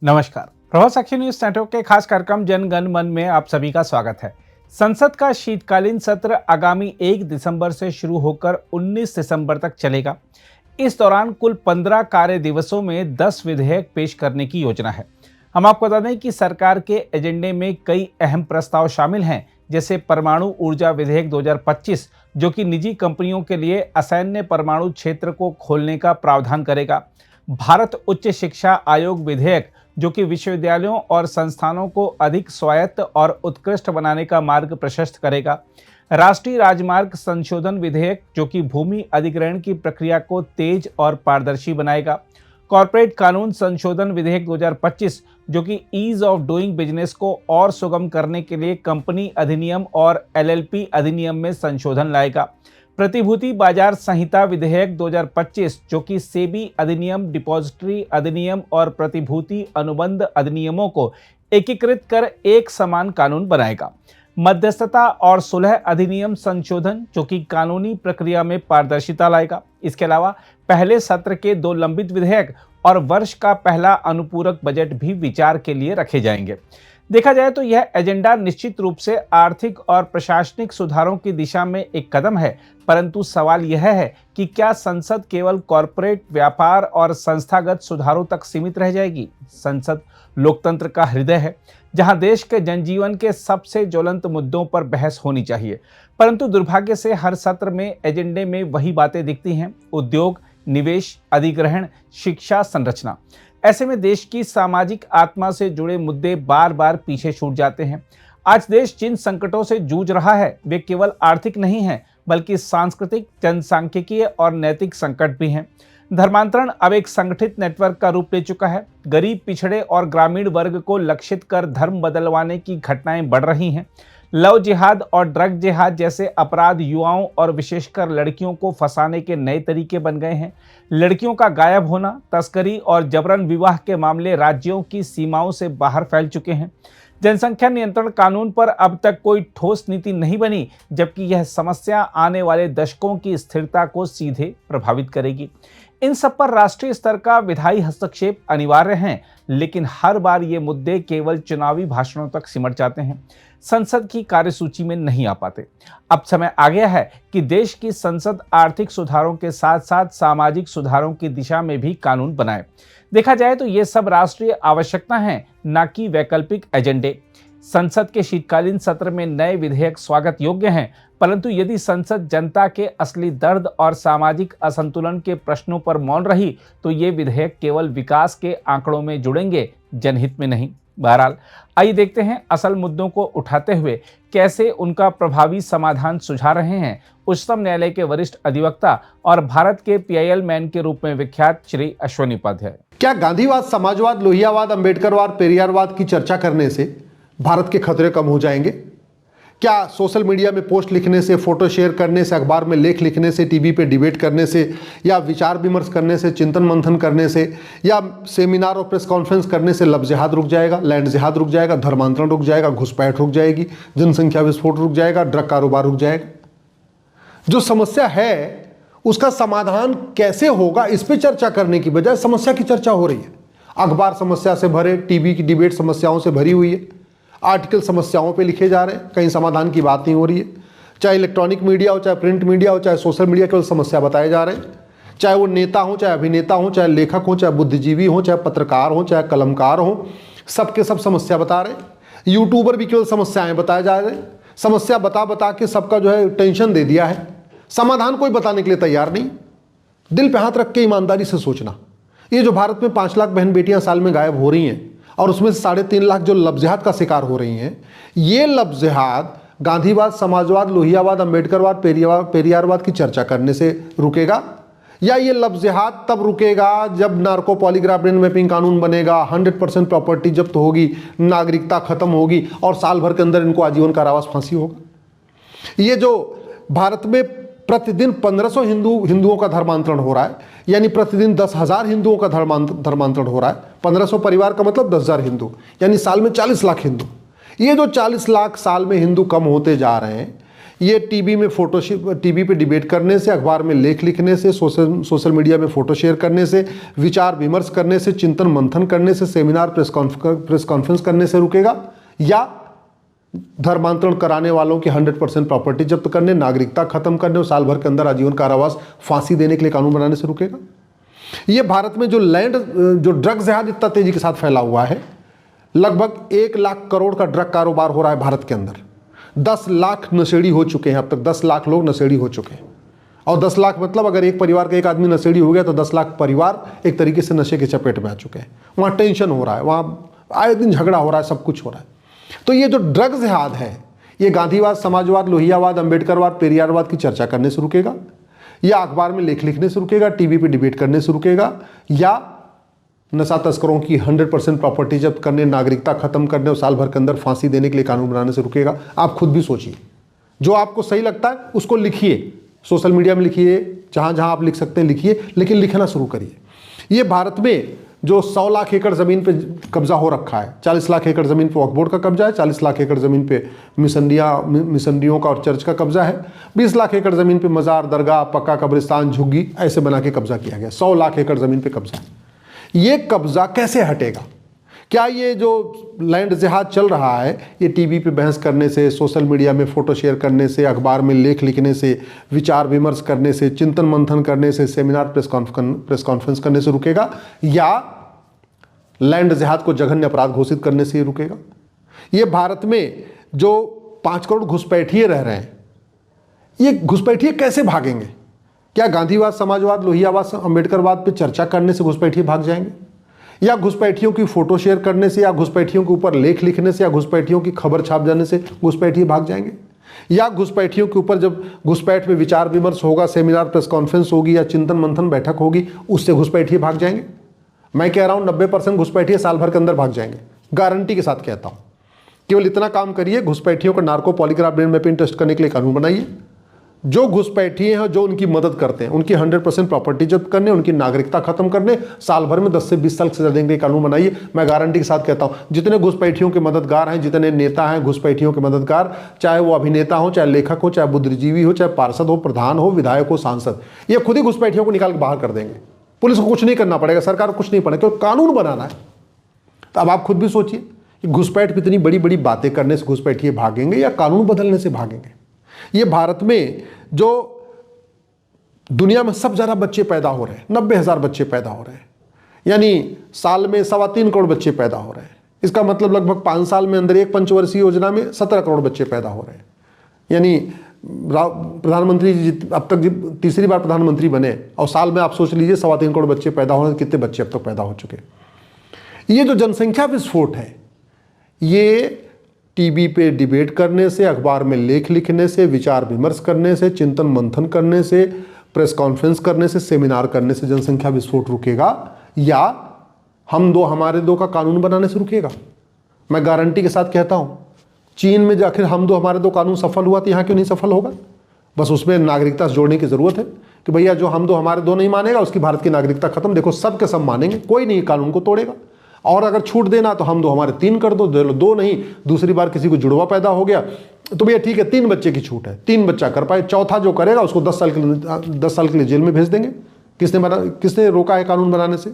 नमस्कार। प्रभात साक्षी news network के खास कार्यक्रम जन गण मन में आप सभी का स्वागत है। संसद का शीतकालीन सत्र आगामी 1 दिसंबर से शुरू होकर 19 दिसंबर तक चलेगा। इस दौरान कुल 15 कार्य दिवसों में 10 विधेयक पेश करने की योजना है। हम आपको बता दें कि सरकार के एजेंडे में कई अहम प्रस्ताव शामिल हैं, जैसे परमाणु ऊर्जा विधेयक 2025, जो कि निजी कंपनियों के लिए असैन्य परमाणु क्षेत्र को खोलने का प्रावधान करेगा। भारत उच्च शिक्षा आयोग विधेयक, जो कि विश्वविद्यालयों और संस्थानों को अधिक स्वायत्त और उत्कृष्ट बनाने का मार्ग प्रशस्त करेगा। राष्ट्रीय राजमार्ग संशोधन विधेयक, जो कि भूमि अधिग्रहण की प्रक्रिया को तेज और पारदर्शी बनाएगा। कॉर्पोरेट कानून संशोधन विधेयक 2025, जो कि ईज ऑफ डूइंग बिजनेस को और सुगम करने के लिए कंपनी अधिनियम और एलएलपी अधिनियम में संशोधन लाएगा। प्रतिभूति बाजार संहिता विधेयक 2025, जो कि सेबी अधिनियम, डिपॉजिटरी अधिनियम और प्रतिभूति अनुबंध अधिनियमों को एकीकृत कर एक समान कानून बनाएगा। मध्यस्थता और सुलह अधिनियम संशोधन, जो कि कानूनी प्रक्रिया में पारदर्शिता लाएगा। इसके अलावा पहले सत्र के 2 लंबित विधेयक और वर्ष का पहला अनुपूरक बजट भी विचार के लिए रखे जाएंगे। देखा जाए तो यह एजेंडा निश्चित रूप से आर्थिक और प्रशासनिक सुधारों की दिशा में एक कदम है, परंतु सवाल यह है कि क्या संसद केवल कॉरपोरेट व्यापार और संस्थागत सुधारों तक सीमित रह जाएगी? संसद लोकतंत्र का हृदय है, जहां देश के जनजीवन के सबसे ज्वलंत मुद्दों पर बहस होनी चाहिए, परंतु दुर्भाग्य से हर सत्र में एजेंडे में वही बातें दिखती हैं: उद्योग, निवेश, अधिग्रहण, शिक्षा, संरचना। ऐसे में देश की सामाजिक आत्मा से जुड़े मुद्दे बार बार पीछे छूट जाते हैं। आज देश जिन संकटों से जूझ रहा है वे केवल आर्थिक नहीं हैं, बल्कि सांस्कृतिक, जनसांख्यिकीय और नैतिक संकट भी हैं। धर्मांतरण अब एक संगठित नेटवर्क का रूप ले चुका है। गरीब, पिछड़े और ग्रामीण वर्ग को लक्षित कर धर्म बदलवाने की घटनाएं बढ़ रही हैं। लव जिहाद और ड्रग जिहाद जैसे अपराध युवाओं और विशेषकर लड़कियों को फंसाने के नए तरीके बन गए हैं। लड़कियों का गायब होना, तस्करी और जबरन विवाह के मामले राज्यों की सीमाओं से बाहर फैल चुके हैं। जनसंख्या नियंत्रण कानून पर अब तक कोई ठोस नीति नहीं बनी, जबकि यह समस्या आने वाले दशकों की स्थिरता को सीधे प्रभावित करेगी। इन सब पर राष्ट्रीय स्तर का विधायी हस्तक्षेप अनिवार्य है, लेकिन हर बार ये मुद्दे केवल चुनावी भाषणों तक सिमट जाते हैं, संसद की कार्यसूची में नहीं आ पाते। अब समय आ गया है कि देश की संसद आर्थिक सुधारों के साथ साथ सामाजिक सुधारों की दिशा में भी कानून बनाए। देखा जाए तो ये सब राष्ट्रीय आवश्यकता है, न कि वैकल्पिक एजेंडे। संसद के शीतकालीन सत्र में नए विधेयक स्वागत योग्य हैं, परंतु यदि संसद जनता के असली दर्द और सामाजिक असंतुलन के प्रश्नों पर मौन रही तो ये विधेयक केवल विकास के आंकड़ों में जुड़ेंगे, जनहित में नहीं। बहरहाल, आइए देखते हैं असल मुद्दों को उठाते हुए कैसे उनका प्रभावी समाधान सुझा रहे हैं उच्चतम न्यायालय के वरिष्ठ अधिवक्ता और भारत के पीआईएल मैन के रूप में विख्यात श्री अश्वनी उपाध्याय। क्या गांधीवाद, समाजवाद, लोहियावाद, अंबेडकरवाद, पेरियारवाद की चर्चा करने से भारत के खतरे कम हो जाएंगे? क्या सोशल मीडिया में पोस्ट लिखने से, फोटो शेयर करने से, अखबार में लेख लिखने से, टीवी पे डिबेट करने से, या विचार विमर्श करने से, चिंतन मंथन करने से, या सेमिनार और प्रेस कॉन्फ्रेंस करने से लव जिहाद रुक जाएगा, लैंड जिहाद रुक जाएगा, धर्मांतरण रुक जाएगा, घुसपैठ रुक जाएगी, जनसंख्या विस्फोट रुक जाएगा, ड्रग कारोबार रुक जाएगा? जो समस्या है उसका समाधान कैसे होगा, इस पर चर्चा करने की बजाय समस्या की चर्चा हो रही है। अखबार समस्या से भरे, टीवी की डिबेट समस्याओं से भरी हुई है, आर्टिकल समस्याओं पे लिखे जा रहे हैं, कहीं समाधान की बात नहीं हो रही है। चाहे इलेक्ट्रॉनिक मीडिया हो, चाहे प्रिंट मीडिया हो, चाहे सोशल मीडिया, केवल समस्या बताए जा रहे हैं। चाहे वो नेता हो, चाहे अभिनेता हो, चाहे लेखक हो, चाहे बुद्धिजीवी हो, चाहे पत्रकार हो, चाहे कलमकार हो, सबके सब समस्या बता रहे हैं। यूट्यूबर भी केवल समस्याएं बताए जा रहे हैं। समस्या बता बता के सबका जो है टेंशन दे दिया है। समाधान कोई बताने के लिए तैयार नहीं। दिल पे हाथ रख के ईमानदारी से सोचना, ये जो भारत में 5 लाख बहन बेटियां साल में गायब हो रही हैं और उसमें से 3.5 लाख जो लव जिहाद का शिकार हो रही हैं, ये लव जिहाद गांधीवाद, समाजवाद, लोहियावाद, अंबेडकरवाद, पेरियारवाद की चर्चा करने से रुकेगा, या ये लव जिहाद तब रुकेगा जब नार्को पॉलीग्राफ ब्रेन मैपिंग कानून बनेगा, 100% प्रॉपर्टी जब्त होगी, नागरिकता खत्म होगी और साल भर के अंदर इनको आजीवन कारावास, फांसी होगा? ये जो भारत में प्रतिदिन 1500 हिंदुओं का धर्मांतरण हो रहा है, यानी प्रतिदिन 10,000 हिंदुओं का धर्मांतरण हो रहा है। 1500 परिवार का मतलब 10,000 हिंदू, यानी साल में 40 लाख हिंदू। ये जो 40 लाख साल में हिंदू कम होते जा रहे हैं, ये टीवी पे डिबेट करने से, अखबार में लेख लिखने से, सोशल मीडिया में फोटो शेयर करने से, विचार विमर्श करने से, चिंतन मंथन करने से, सेमिनार प्रेस कॉन्फ्रेंस करने से रुकेगा, या धर्मांतरण कराने वालों की 100% प्रॉपर्टी जब्त करने, नागरिकता खत्म करने और साल भर के अंदर आजीवन कारावास, फांसी देने के लिए कानून बनाने से रुकेगा? ये भारत में जो ड्रग जिहाद इतना तेजी के साथ फैला हुआ है, लगभग 1 लाख करोड़ का ड्रग कारोबार हो रहा है भारत के अंदर। 10 लाख नशेड़ी हो चुके हैं अब तक, 10 लाख लोग नशेड़ी हो चुके हैं। और 10 लाख मतलब अगर एक परिवार का एक आदमी नशेड़ी हो गया तो 10 लाख परिवार एक तरीके से नशे के चपेट में आ चुके हैं। वहाँ टेंशन हो रहा है, वहाँ आए दिन झगड़ा हो रहा है, सब कुछ हो रहा है। तो ये जो ड्रग जिहाद है, ये गांधीवाद, समाजवाद, लोहियावाद, अंबेडकरवाद, पेरियारवाद की चर्चा करने से रुकेगा, या अखबार में लेख लिखने से रुकेगा, टीवी पे डिबेट करने से रुकेगा, या नशा तस्करों की 100% प्रॉपर्टी जब्त करने, नागरिकता खत्म करने और साल भर के अंदर फांसी देने के लिए कानून बनाने से रुकेगा? आप खुद भी सोचिए, जो आपको सही लगता है उसको लिखिए, सोशल मीडिया में लिखिए, जहां जहां आप लिख सकते हैं लिखिए, लेकिन लिखना शुरू करिए। ये भारत में जो 100 लाख एकड़ ज़मीन पे कब्जा हो रखा है, 40 लाख एकड़ ज़मीन पे वक्फ बोर्ड का कब्जा है, 40 लाख एकड़ ज़मीन पे मिशनरियों का और चर्च का कब्जा है, 20 लाख एकड़ ज़मीन पे मज़ार, दरगाह, पक्का कब्रिस्तान, झुग्गी ऐसे बना के कब्जा किया गया। 100 लाख एकड़ ज़मीन पे कब्जा है। ये कब्जा कैसे हटेगा? क्या ये जो लैंड जिहाद चल रहा है, ये टीवी पे बहस करने से, सोशल मीडिया में फोटो शेयर करने से, अखबार में लेख लिखने से, विचार विमर्श करने से, चिंतन मंथन करने से, सेमिनार प्रेस कॉन्फ्रेंस करने से रुकेगा, या लैंड जिहाद को जघन्य अपराध घोषित करने से ही रुकेगा? ये भारत में जो 5 करोड़ घुसपैठिए रह रहे हैं, ये घुसपैठिए कैसे भागेंगे? क्या गांधीवाद, समाजवाद, लोहियावाद, अंबेडकरवाद पे चर्चा करने से घुसपैठिए भाग जाएंगे, या घुसपैठियों की फोटो शेयर करने से, या घुसपैठियों के ऊपर लेख लिखने से, या घुसपैठियों की खबर छाप जाने से घुसपैठिए भाग जाएंगे, या घुसपैठियों के ऊपर जब घुसपैठ में विचार विमर्श होगा, सेमिनार प्रेस कॉन्फ्रेंस होगी, या चिंतन मंथन बैठक होगी, उससे घुसपैठिए भाग जाएंगे? मैं कह रहा हूं 90% घुसपैठिए साल भर के अंदर भाग जाएंगे, गारंटी के साथ कहता हूं। केवल इतना काम करिए, घुसपैठियों का narco polygraph brain mapping test करने के लिए कानून बनाइए। जो घुसपैठिए हैं, जो उनकी मदद करते हैं, उनकी 100% प्रॉपर्टी जब्त करने, उनकी नागरिकता खत्म करने, साल भर में 10 से 20 साल सजा देने के कानून बनाइए। मैं गारंटी के साथ कहता हूं, जितने घुसपैठियों के मददगार हैं, जितने नेता हैं घुसपैठियों के मददगार, चाहे वो अभिनेता हो, चाहे लेखक हो, चाहे बुद्धिजीवी हो, चाहे पार्षद हो, प्रधान हो, विधायक हो, सांसद, ये खुद ही घुसपैठियों को निकाल के बाहर कर देंगे। पुलिस को कुछ नहीं करना पड़ेगा, सरकार को कुछ नहीं पड़ेगा, क्योंकि कानून बनाना है। तो अब आप खुद भी सोचिए कि घुसपैठ इतनी बड़ी बड़ी बातें करने से घुसपैठिए भागेंगे या कानून बदलने से भागेंगे? ये भारत में जो दुनिया में सबसे ज़्यादा बच्चे पैदा हो रहे हैं, 90,000 बच्चे पैदा हो रहे हैं, यानी साल में 3.25 करोड़ बच्चे पैदा हो रहे हैं। इसका मतलब लगभग 5 साल में अंदर एक पंचवर्षीय योजना में 17 करोड़ बच्चे पैदा हो रहे हैं। यानी प्रधानमंत्री जी अब तक तीसरी बार प्रधानमंत्री बने और साल में आप सोच लीजिए 3.25 करोड़ बच्चे पैदा हो रहे हैं। कितने बच्चे अब तक पैदा हो चुके? ये जो जनसंख्या विस्फोट है, ये टीवी पे डिबेट करने से, अखबार में लेख लिखने से, विचार विमर्श करने से, चिंतन मंथन करने से, प्रेस कॉन्फ्रेंस करने से, सेमिनार करने से जनसंख्या विस्फोट रुकेगा, या हम दो हमारे दो का कानून बनाने से रुकेगा? मैं गारंटी के साथ कहता हूं, चीन में जाकर हम दो हमारे दो कानून सफल हुआ, तो यहाँ क्यों नहीं सफल होगा? बस उसमें नागरिकता से जोड़ने की जरूरत है कि भैया जो हम दो हमारे दो नहीं मानेगा, उसकी भारत की नागरिकता खत्म। देखो सब के सब मानेंगे, कोई नहीं कानून को तोड़ेगा। और अगर छूट देना तो हम दो हमारे 3 कर दो, दो नहीं, दूसरी बार किसी को जुड़वा पैदा हो गया तो भैया ठीक है 3 बच्चे की छूट है, 3 बच्चा कर पाए, चौथा जो करेगा उसको 10 साल के लिए जेल में भेज देंगे। किसने रोका है कानून बनाने से?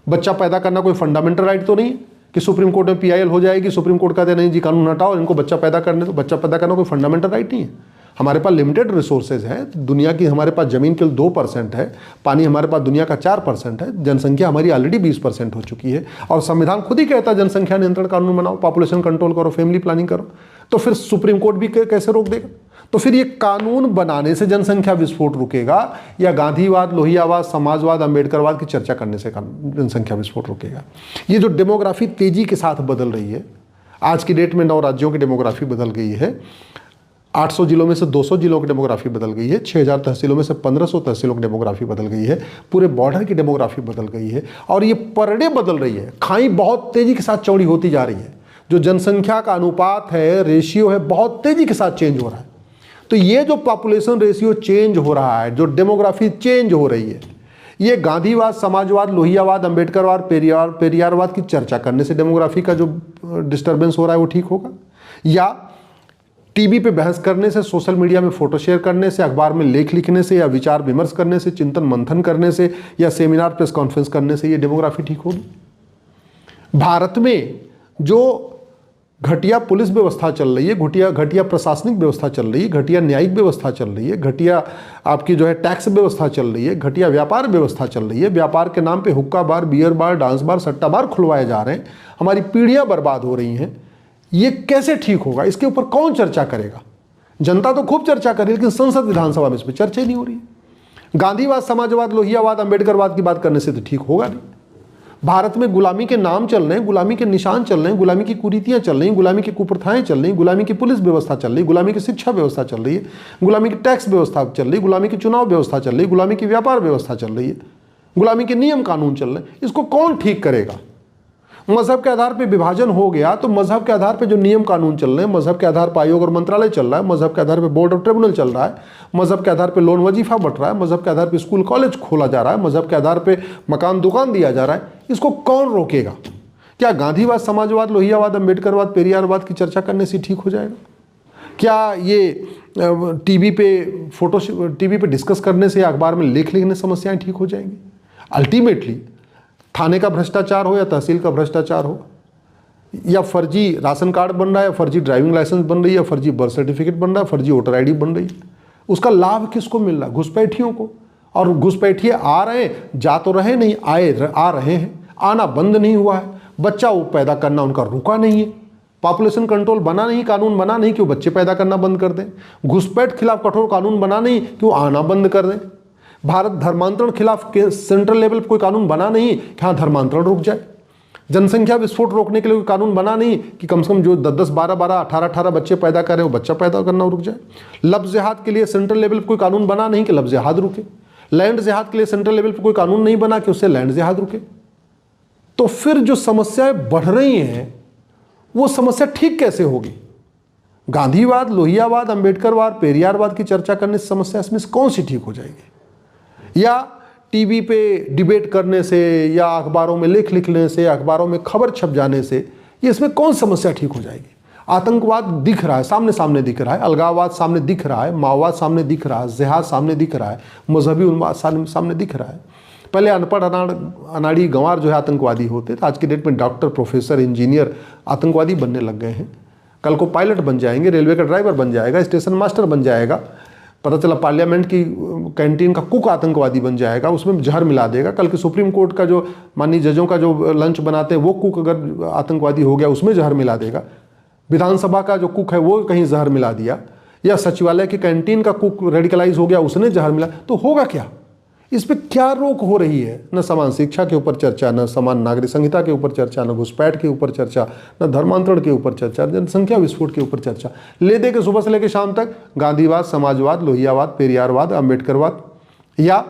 बच्चा पैदा करना कोई फंडामेंटल राइट तो नहीं है कि सुप्रीम कोर्ट में PIL हो जाएगी, सुप्रीम कोर्ट कहते नहीं जी कानून हटाओ, इनको बच्चा पैदा करने दो। बच्चा पैदा करना कोई फंडामेंटल राइट नहीं है। हमारे पास लिमिटेड रिसोर्सेज है, दुनिया की हमारे पास जमीन केवल 2% है, पानी हमारे पास दुनिया का 4% है, जनसंख्या हमारी ऑलरेडी 20% हो चुकी है, और संविधान खुद ही कहता है जनसंख्या नियंत्रण कानून बनाओ, पॉपुलेशन कंट्रोल करो, फैमिली प्लानिंग करो। तो फिर सुप्रीम कोर्ट भी कैसे रोक देगा? तो फिर ये कानून बनाने से जनसंख्या विस्फोट रुकेगा, या गांधीवाद, लोहियावाद, समाजवाद, अंबेडकरवाद की चर्चा करने से जनसंख्या विस्फोट रुकेगा? ये जो डेमोग्राफी तेजी के साथ बदल रही है, आज की डेट में 9 राज्यों की डेमोग्राफी बदल गई है, 800 जिलों में से 200 जिलों की डेमोग्राफी बदल गई है, 6000 तहसीलों में से 1500 तहसीलों की डेमोग्राफी बदल गई है, पूरे बॉर्डर की डेमोग्राफी बदल गई है, और ये पर डे बदल रही है। खाई बहुत तेजी के साथ चौड़ी होती जा रही है। जो जनसंख्या का अनुपात है, रेशियो है, बहुत तेजी के साथ चेंज हो रहा है। तो ये जो पॉपुलेशन रेशियो चेंज हो रहा है, जो डेमोग्राफी चेंज हो रही है, ये गांधीवाद, समाजवाद, लोहियावाद, अंबेडकरवाद, पेरियारवाद की चर्चा करने से डेमोग्राफी का जो डिस्टर्बेंस हो रहा है वो ठीक होगा? या टीवी पे बहस करने से, सोशल मीडिया में फोटो शेयर करने से, अखबार में लेख लिखने से, या विचार विमर्श करने से, चिंतन मंथन करने से, या सेमिनार प्रेस कॉन्फ्रेंस करने से ये डेमोग्राफी ठीक होगी? भारत में जो घटिया पुलिस व्यवस्था चल रही है, घटिया प्रशासनिक व्यवस्था चल रही है, घटिया न्यायिक व्यवस्था चल रही है, घटिया आपकी जो है टैक्स व्यवस्था चल रही है, घटिया व्यापार व्यवस्था चल रही है, व्यापार के नाम पे हुक्का बार, बियर बार, डांस बार, सट्टा बार खुलवाए जा रहे हैं, हमारी पीढ़ियां बर्बाद हो रही हैं, ये कैसे ठीक होगा? इसके ऊपर कौन चर्चा करेगा? जनता तो खूब चर्चा करे, लेकिन संसद विधानसभा में इस पर चर्चा ही नहीं हो रही है। गांधीवाद, समाजवाद, लोहियावाद, अंबेडकरवाद की बात करने से तो ठीक होगा नहीं। भारत में गुलामी के नाम चल रहे हैं, गुलामी के निशान चल रहे हैं, गुलामी की कुरीतियां चल रही हैं, गुलामी की कुप्रथाएं चल रही हैं, गुलामी की पुलिस व्यवस्था चल रही है, गुलामी की शिक्षा व्यवस्था चल रही है, गुलामी की टैक्स व्यवस्था चल रही है, गुलामी की चुनाव व्यवस्था चल रही है, गुलामी की व्यापार व्यवस्था चल रही है, गुलामी के नियम कानून चल रहे हैं। इसको कौन ठीक करेगा? मजहब के आधार पर विभाजन हो गया तो मजहब के आधार पर जो नियम कानून चल रहे हैं, मजहब के आधार पर आयोग और मंत्रालय चल रहा है, मजहब के आधार पर बोर्ड और ट्रिब्यूनल चल रहा है, मजहब के आधार पर लोन वजीफा बट रहा है, मजहब के आधार पर स्कूल कॉलेज खोला जा रहा है, मजहब के आधार पर मकान दुकान दिया जा रहा है, इसको कौन रोकेगा? क्या गांधीवाद, समाजवाद, लोहियावाद, अंबेडकरवाद, पेरियारवाद की चर्चा करने से ठीक हो जाएगा? क्या ये टीवी पे डिस्कस करने से, अखबार में लेख लिखने से समस्याएं ठीक हो जाएंगी? अल्टीमेटली थाने का भ्रष्टाचार हो या तहसील का भ्रष्टाचार हो, या फर्जी राशन कार्ड बन रहा है, या फर्जी ड्राइविंग लाइसेंस बन रही है, या फर्जी बर्थ सर्टिफिकेट बन रहा है, फर्जी वोटर आईडी बन रही है, उसका लाभ किसको मिल रहा है? घुसपैठियों को। और घुसपैठिए आ रहे हैं, जा तो रहे नहीं, आ रहे हैं, आना बंद नहीं हुआ है, बच्चा वो पैदा करना उनका रुका नहीं है, पॉपुलेशन कंट्रोल बना नहीं, कानून बना नहीं कि वो बच्चे पैदा करना बंद कर दें, घुसपैठ खिलाफ कठोर कानून बना नहीं कि वो आना बंद कर दें, भारत धर्मांतरण खिलाफ सेंट्रल लेवल पर कोई कानून बना नहीं कि हाँ धर्मांतरण रुक जाए, जनसंख्या विस्फोट रोकने के लिए कोई कानून बना नहीं कि कम से कम जो 10-10, 12-12, 18-18 बच्चे पैदा कर रहे हैं वो बच्चा पैदा करना रुक जाए, लफ्ज़ जिहाद के लिए सेंट्रल लेवल पर कोई कानून बना नहीं कि लफ्ज़ जिहाद रुके, लैंड जिहाद के लिए सेंट्रल लेवल पर कोई कानून नहीं बना कि उससे लैंड जिहाद रुके। तो फिर जो समस्याएं बढ़ रही हैं वो समस्या ठीक कैसे होगी? गांधीवाद, लोहियावाद, अंबेडकरवाद, पेरियारवाद की चर्चा करने से समस्या इसमें से कौन सी ठीक हो जाएगी? या टीवी पे डिबेट करने से, या अखबारों में लेख लिखने से, अखबारों में खबर छप जाने से, ये इसमें कौन समस्या ठीक हो जाएगी? आतंकवाद दिख रहा है, सामने सामने दिख रहा है, अलगाववाद सामने दिख रहा है, माओवाद सामने दिख रहा है, जिहाद सामने दिख रहा है, मजहबी उन्माद सामने दिख रहा है। पहले अनपढ़ अनाड़ी गंवार जो है आतंकवादी होते थे, आज की डेट में डॉक्टर, प्रोफेसर, इंजीनियर आतंकवादी बनने लग गए हैं। कल को पायलट बन जाएंगे, रेलवे का ड्राइवर बन जाएगा, स्टेशन मास्टर बन जाएगा, पता चला पार्लियामेंट की कैंटीन का कुक आतंकवादी बन जाएगा, उसमें जहर मिला देगा। कल के सुप्रीम कोर्ट का जो माननीय जजों का जो लंच बनाते हैं वो कुक अगर आतंकवादी हो गया उसमें जहर मिला देगा। विधानसभा का जो कुक है वो कहीं जहर मिला दिया, या सचिवालय की कैंटीन का कुक रेडिकलाइज हो गया, उसने जहर मिला, तो होगा क्या? इस पर क्या रोक हो रही है? न समान शिक्षा के ऊपर चर्चा, न समान नागरिक संहिता के ऊपर चर्चा, न घुसपैठ के ऊपर चर्चा, न धर्मांतरण के ऊपर चर्चा, जनसंख्या विस्फोट के ऊपर चर्चा। ले दे के सुबह से लेकर शाम तक गांधीवाद, समाजवाद, लोहियावाद, पेरियारवाद, अंबेडकरवाद, या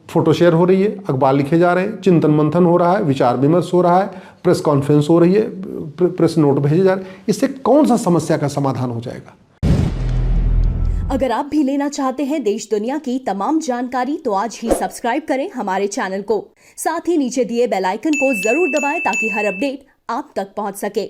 फोटो शेयर हो रही है, अखबार लिखे जा रहे हैं, चिंतन मंथन हो रहा है, विचार विमर्श हो रहा है, प्रेस कॉन्फ्रेंस हो रही है, प्रेस नोट भेजे जा रहे हैं। इससे कौन सा समस्या का समाधान हो जाएगा? अगर आप भी लेना चाहते हैं देश दुनिया की तमाम जानकारी तो आज ही सब्सक्राइब करें हमारे चैनल को। साथ ही नीचे दिए बेल आइकन को जरूर दबाएं ताकि हर अपडेट आप तक पहुंच सके।